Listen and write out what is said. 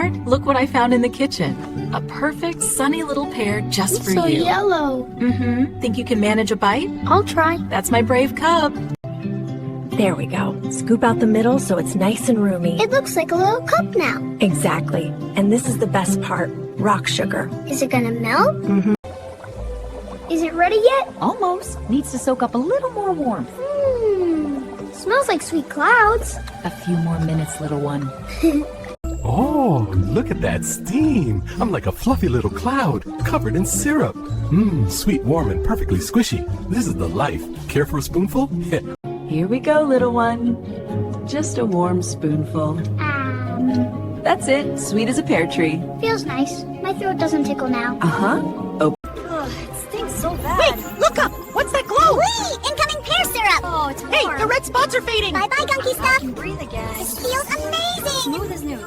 sweetheart, look what I found in the kitchen. A perfect, sunny little pear just for So you. yellow. Think you can manage a bite? I'll try. That's my brave cub. There we go. Scoop out the middle so it's nice and roomy. It looks like a little cup now. Exactly. And this is the best part. Rock sugar. Is it gonna melt? Is it ready yet? Almost. Needs to soak up a little more warmth. Smells like sweet clouds. A few more minutes, little one. Oh, look at that steam. I'm like a fluffy little cloud covered in syrup. Sweet, warm, and perfectly squishy. This is the life. Care for a spoonful? Here we go, little one. Just a warm spoonful. That's it. Sweet as a pear tree. Feels nice. My throat doesn't tickle now. Uh-huh. Oh, It stinks so bad. Wait, look up! What's that glow? Whee! Incoming pear syrup! Oh, it's Hey, warm. the red spots are fading! Bye-bye, gunky I stuff. can breathe again. This feels amazing! Smooth as new.